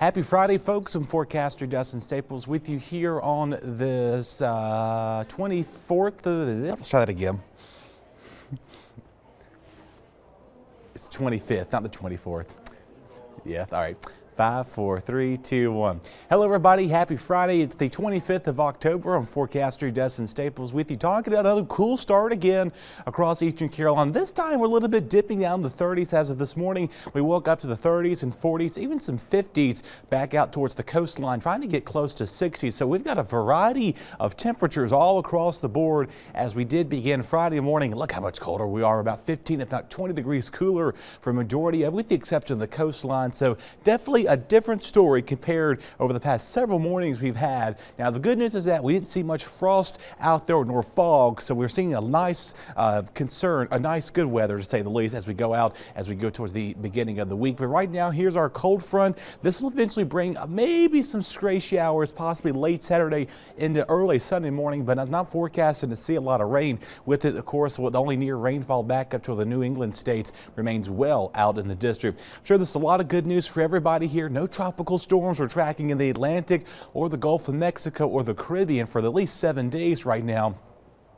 Happy Friday, folks. I'm forecaster Dustin Staples with you here on this 24th. Let's try that again. It's 25th, not the 24th. Yeah, all right. 5, 4, 3, 2, 1. Hello, everybody. Happy Friday. It's the 25th of October. I'm forecaster Dustin Staples with you, talking about another cool start again across Eastern Carolina. This time, we're a little bit dipping down the 30s as of this morning. We woke up to the 30s and 40s, even some 50s back out towards the coastline, trying to get close to 60s. So we've got a variety of temperatures all across the board as we did begin Friday morning. Look how much colder we are, about 15, if not 20 degrees cooler for a majority of, with the exception of the coastline. So definitely a different story compared over the past several mornings we've had. Now, the good news is that we didn't see much frost out there nor fog, so we're seeing a nice nice good weather to say the least as we go towards the beginning of the week. But right now, here's our cold front. This will eventually bring maybe some stray showers, possibly late Saturday into early Sunday morning, but I'm not forecasting to see a lot of rain with it. Of course, with only near rainfall back up to the New England states remains well out in the district. I'm sure this is a lot of good news for everybody here. No tropical storms we're tracking in the Atlantic or the Gulf of Mexico or the Caribbean for at least 7 days right now.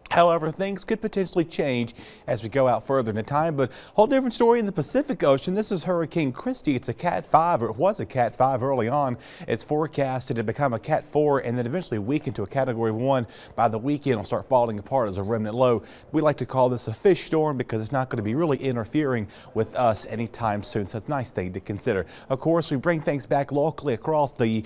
However, things could potentially change as we go out further into time, but whole different story in the Pacific Ocean. This is Hurricane Christy. It's a Cat 5, or it was a Cat 5 early on. It's forecasted to become a Cat 4 and then eventually weaken to a Category 1 by the weekend. It'll start falling apart as a remnant low. We like to call this a fish storm because it's not going to be really interfering with us anytime soon, so it's a nice thing to consider. Of course, we bring things back locally across the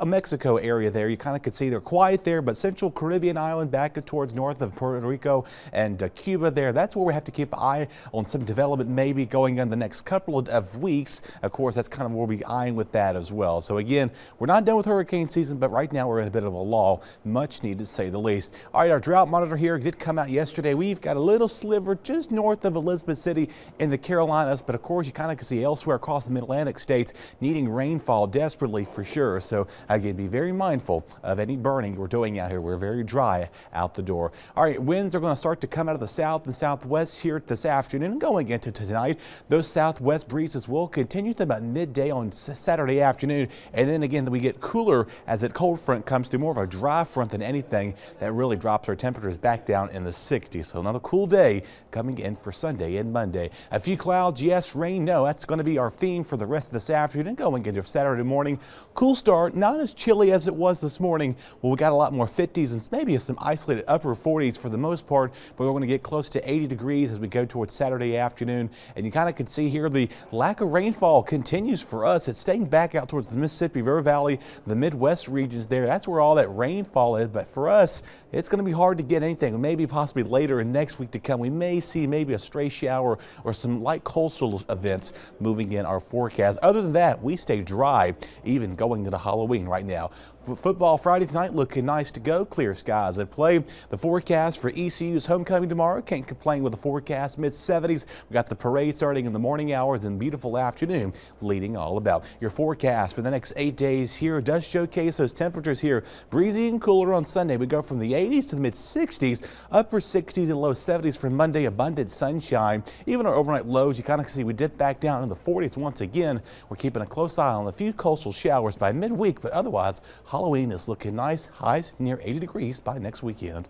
Mexico area there. You kind of could see they're quiet there, but Central Caribbean island back towards north of Puerto Rico and Cuba there. That's where we have to keep an eye on some development maybe going on the next couple of weeks. Of course, that's kind of where we'll be eyeing with that as well. So again, we're not done with hurricane season, but right now we're in a bit of a lull. Much needed to say the least. All right, our drought monitor here did come out yesterday. We've got a little sliver just north of Elizabeth City in the Carolinas, but of course you kind of can see elsewhere across the Mid-Atlantic states needing rainfall desperately for sure. So again, be very mindful of any burning we're doing out here. We're very dry out the door. All right, winds are going to start to come out of the south and southwest here this afternoon and going into tonight. Those southwest breezes will continue to about midday on Saturday afternoon, and then again we get cooler as that cold front comes through, more of a dry front than anything that really drops our temperatures back down in the 60s. So another cool day coming in for Sunday and Monday. A few clouds, yes, rain, no. That's going to be our theme for the rest of this afternoon going into Saturday morning. Cool start, not as chilly as it was this morning. Well, we got a lot more 50s and maybe some isolated upper 40s for the most part, but we're going to get close to 80 degrees as we go towards Saturday afternoon. And you kind of can see here the lack of rainfall continues for us. It's staying back out towards the Mississippi River Valley, the Midwest regions there. That's where all that rainfall is. But for us, it's going to be hard to get anything. Maybe possibly later in next week to come, we may see maybe a stray shower or some light coastal events moving in our forecast. Other than that, we stay dry even going into Halloween right now. Football Friday tonight looking nice to go. Clear skies at play. The forecast for ECU's homecoming tomorrow, can't complain with the forecast, mid-70s. We got the parade starting in the morning hours and beautiful afternoon leading all about. Your forecast for the next 8 days here does showcase those temperatures here. Breezy and cooler on Sunday. We go from the 80s to the mid-60s, upper 60s and low 70s for Monday. Abundant sunshine. Even our overnight lows, you kind of see we dip back down in the 40s once again. We're keeping a close eye on a few coastal showers by midweek, but otherwise Halloween is looking nice. Highs near 80 degrees by next weekend.